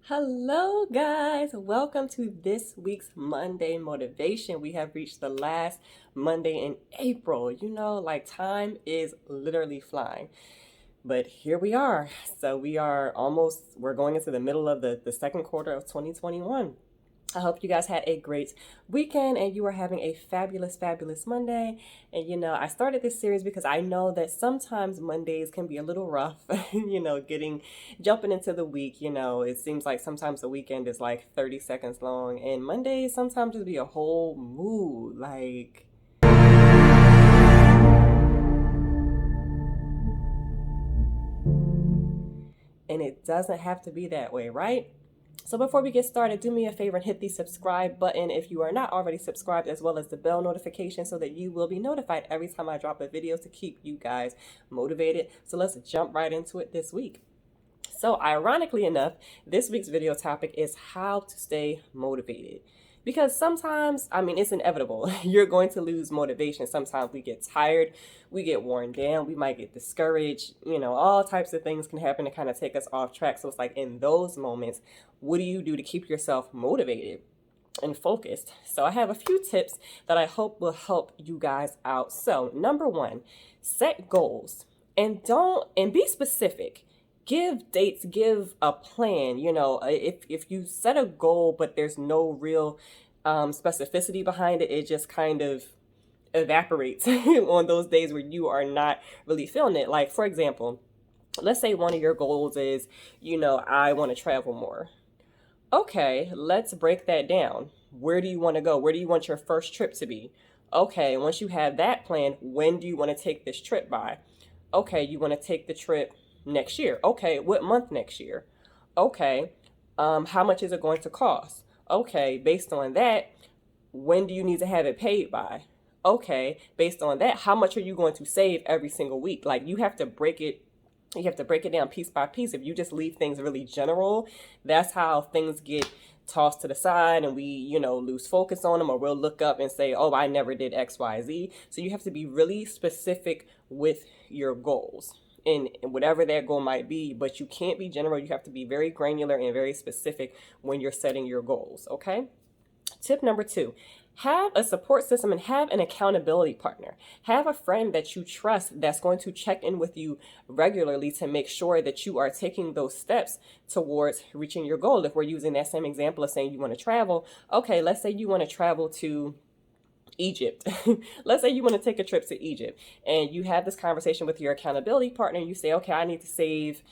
Hello, guys. Welcome to this week's Monday Motivation. We have reached the last Monday in April. Like time is literally flying. But here we are. So we're going into the middle of the second quarter of 2021. I hope you guys had a great weekend and you are having a fabulous, fabulous Monday. And I started this series because I know that sometimes Mondays can be a little rough, jumping into the week. It seems like sometimes the weekend is like 30 seconds long, and Mondays sometimes just be a whole mood. And it doesn't have to be that way, right? So before we get started, do me a favor and hit the subscribe button if you are not already subscribed, as well as the bell notification so that you will be notified every time I drop a video to keep you guys motivated. So let's jump right into it this week. So ironically enough, this week's video topic is how to stay motivated. Because sometimes, it's inevitable. You're going to lose motivation. Sometimes we get tired, we get worn down, we might get discouraged. All types of things can happen to kind of take us off track. So it's like in those moments, what do you do to keep yourself motivated and focused? So I have a few tips that I hope will help you guys out. So number one, set goals and be specific. Give dates, give a plan. If you set a goal but there's no real specificity behind it, it just kind of evaporates on those days where you are not really feeling it. Like, for example, let's say one of your goals is, I want to travel more. Okay, let's break that down. Where do you want to go? Where do you want your first trip to be? Okay, once you have that plan, when do you want to take this trip by? Okay, you want to take the trip next year. Okay, what month next year? Okay, how much is it going to cost? Okay, based on that, when do you need to have it paid by? Okay, based on that, how much are you going to save every single week? Like, you have to break it down piece by piece. If you just leave things really general, that's how things get tossed to the side and we, lose focus on them, or we'll look up and say, oh, I never did XYZ. So you have to be really specific with your goals and whatever that goal might be, but you can't be general. You have to be very granular and very specific when you're setting your goals, okay? Tip number two, have a support system and have an accountability partner. Have a friend that you trust that's going to check in with you regularly to make sure that you are taking those steps towards reaching your goal. If we're using that same example of saying you want to travel, okay, let's say you want to travel to Egypt. Let's say you want to take a trip to Egypt and you have this conversation with your accountability partner. You say, okay, I need to save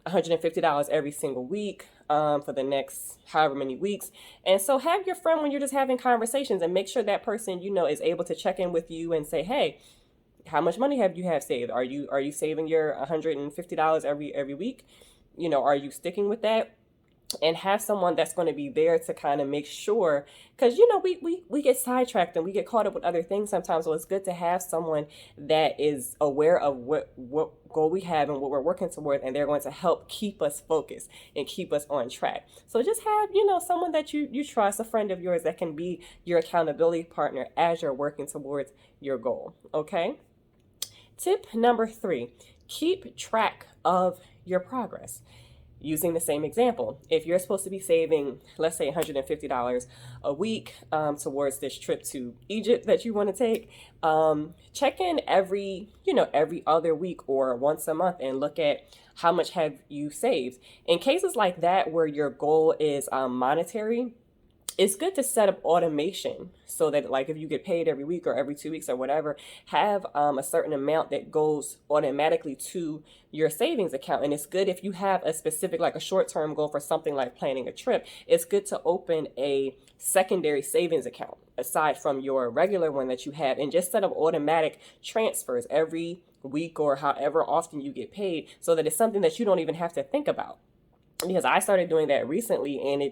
$150 every single week for the next however many weeks. And so have your friend when you're just having conversations and make sure that person, is able to check in with you and say, hey, how much money have you saved? Are you saving your $150 every week? Are you sticking with that? And have someone that's going to be there to kind of make sure, because we get sidetracked and we get caught up with other things sometimes. So it's good to have someone that is aware of what goal we have and what we're working toward, and they're going to help keep us focused and keep us on track. So just have someone that you trust, a friend of yours that can be your accountability partner as you're working towards your goal. Okay. Tip number three, keep track of your progress. Using the same example, if you're supposed to be saving, let's say $150 a week towards this trip to Egypt that you want to take, check in every other week or once a month and look at how much have you saved. In cases like that where your goal is monetary, it's good to set up automation so that, like, if you get paid every week or every 2 weeks or whatever, have a certain amount that goes automatically to your savings account. And it's good if you have a specific, like a short-term goal for something like planning a trip, it's good to open a secondary savings account aside from your regular one that you have, and just set up automatic transfers every week or however often you get paid, so that it's something that you don't even have to think about. Because I started doing that recently, and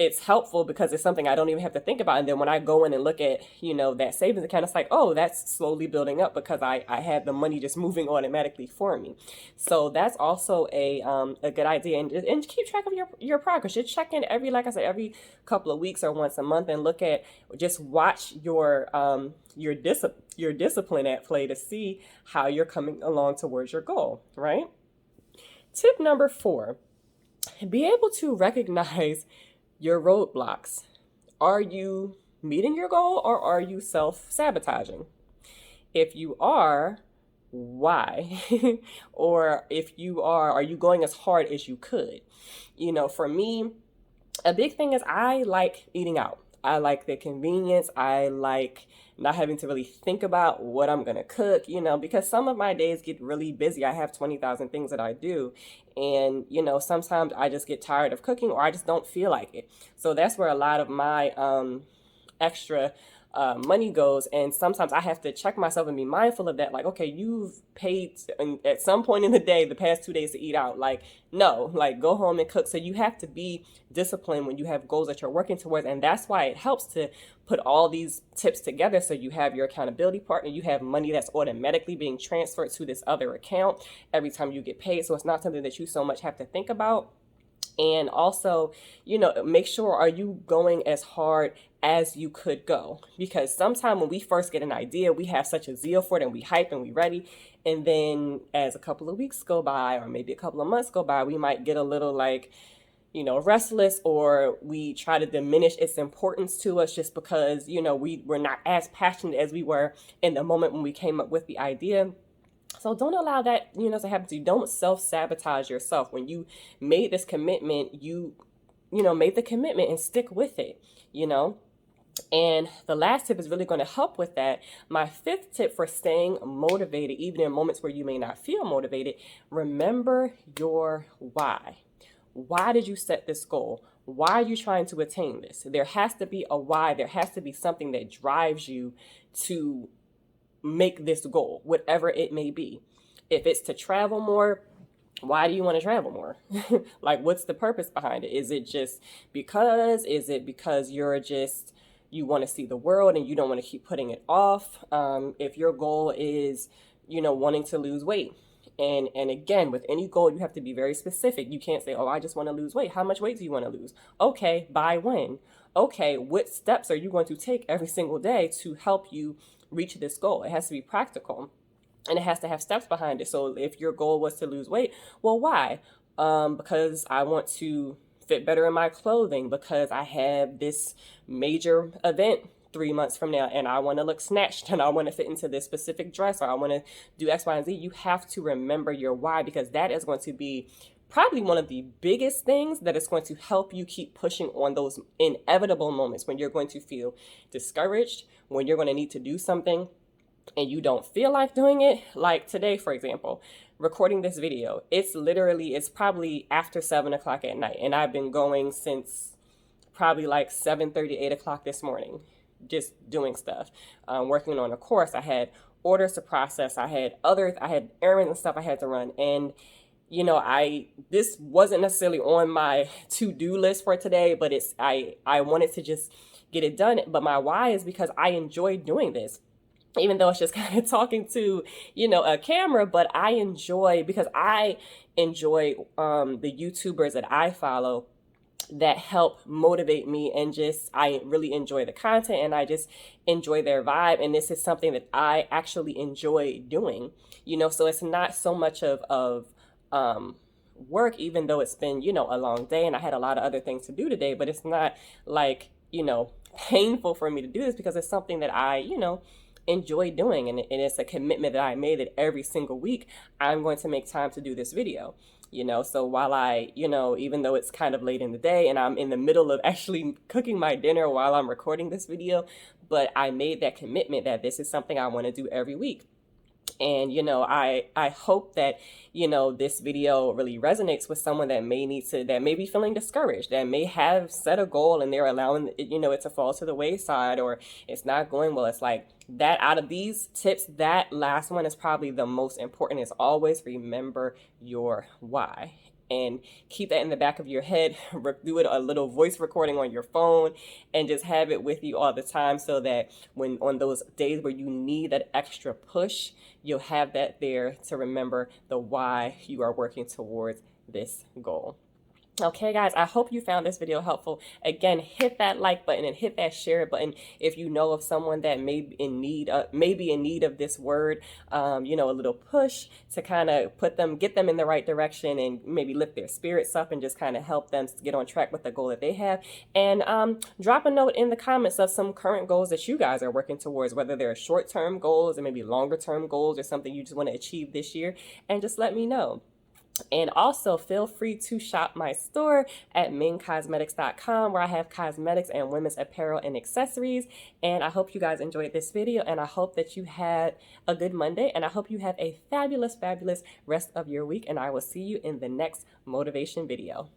it's helpful because it's something I don't even have to think about. And then when I go in and look at, that savings account, it's like, oh, that's slowly building up because I had the money just moving automatically for me. So that's also a good idea. And keep track of your progress. You check in every couple of weeks or once a month and watch your discipline at play to see how you're coming along towards your goal, right? Tip number four, be able to recognize your roadblocks. Are you meeting your goal or are you self-sabotaging? If you are, why? Or if you are you going as hard as you could? For me, a big thing is I like eating out. I like the convenience. I like not having to really think about what I'm going to cook, because some of my days get really busy. I have 20,000 things that I do. And, sometimes I just get tired of cooking or I just don't feel like it. So that's where a lot of my extra money goes. And sometimes I have to check myself and be mindful of that. Like, okay, you've paid at some point in the day, the past 2 days to eat out. Like, no, like go home and cook. So you have to be disciplined when you have goals that you're working towards. And that's why it helps to put all these tips together. So you have your accountability partner, you have money that's automatically being transferred to this other account every time you get paid. So it's not something that you so much have to think about. And also, make sure, are you going as hard as you could go? Because sometimes when we first get an idea, we have such a zeal for it and we hype and we ready. And then as a couple of weeks go by or maybe a couple of months go by, we might get a little like, restless, or we try to diminish its importance to us just because, we're not as passionate as we were in the moment when we came up with the idea. So don't allow that, to happen to you. Don't self-sabotage yourself. When you made this commitment, made the commitment and stick with it, And the last tip is really going to help with that. My fifth tip for staying motivated, even in moments where you may not feel motivated, remember your why. Why did you set this goal? Why are you trying to attain this? There has to be a why. There has to be something that drives you to make this goal, whatever it may be. If it's to travel more, why do you want to travel more? Like, what's the purpose behind it? Is it just because? Is it because you want to see the world and you don't want to keep putting it off? If your goal is, wanting to lose weight. And again, with any goal, you have to be very specific. You can't say, oh, I just want to lose weight. How much weight do you want to lose? Okay, by when? Okay, what steps are you going to take every single day to help you reach this goal? It has to be practical and it has to have steps behind it. So if your goal was to lose weight, well, why? Because I want to fit better in my clothing, because I have this major event 3 months from now and I want to look snatched and I want to fit into this specific dress, or I want to do X, Y, and Z. You have to remember your why, because that is going to be probably one of the biggest things that is going to help you keep pushing on those inevitable moments when you're going to feel discouraged, when you're going to need to do something and you don't feel like doing it. Like today, for example, recording this video, it's probably after 7 o'clock at night, and I've been going since probably like 7:30, 8 o'clock this morning, just doing stuff, working on a course. I had orders to process. I had errands and stuff I had to run. And, this wasn't necessarily on my to-do list for today, but I wanted to just get it done. But my why is because I enjoy doing this, even though it's just kind of talking to, a camera. But because I enjoy the YouTubers that I follow that help motivate me, and I really enjoy the content and I just enjoy their vibe. And this is something that I actually enjoy doing, so it's not so much of work, even though it's been, a long day and I had a lot of other things to do today, but it's not like, painful for me to do this, because it's something that I, enjoy doing. And it's a commitment that I made that every single week I'm going to make time to do this video. So while I, even though it's kind of late in the day and I'm in the middle of actually cooking my dinner while I'm recording this video, but I made that commitment that this is something I want to do every week. And, I hope that, this video really resonates with someone that may be feeling discouraged, that may have set a goal and they're allowing, it to fall to the wayside, or it's not going well. It's like that. Out of these tips, that last one is probably the most important, is always remember your why. And keep that in the back of your head. Do it a little voice recording on your phone and just have it with you all the time, so that when on those days where you need that extra push, you'll have that there to remember the why you are working towards this goal. Okay, guys, I hope you found this video helpful. Again, hit that like button and hit that share button if you know of someone that may be in need of this word. You know, a little push to kind of get them in the right direction and maybe lift their spirits up and just kind of help them get on track with the goal that they have. And drop a note in the comments of some current goals that you guys are working towards, whether they're short-term goals or maybe longer-term goals or something you just want to achieve this year, and just let me know. And also feel free to shop my store at mingcosmetics.com, where I have cosmetics and women's apparel and accessories. And I hope you guys enjoyed this video, and I hope that you had a good Monday, and I hope you have a fabulous, fabulous rest of your week. And I will see you in the next motivation video.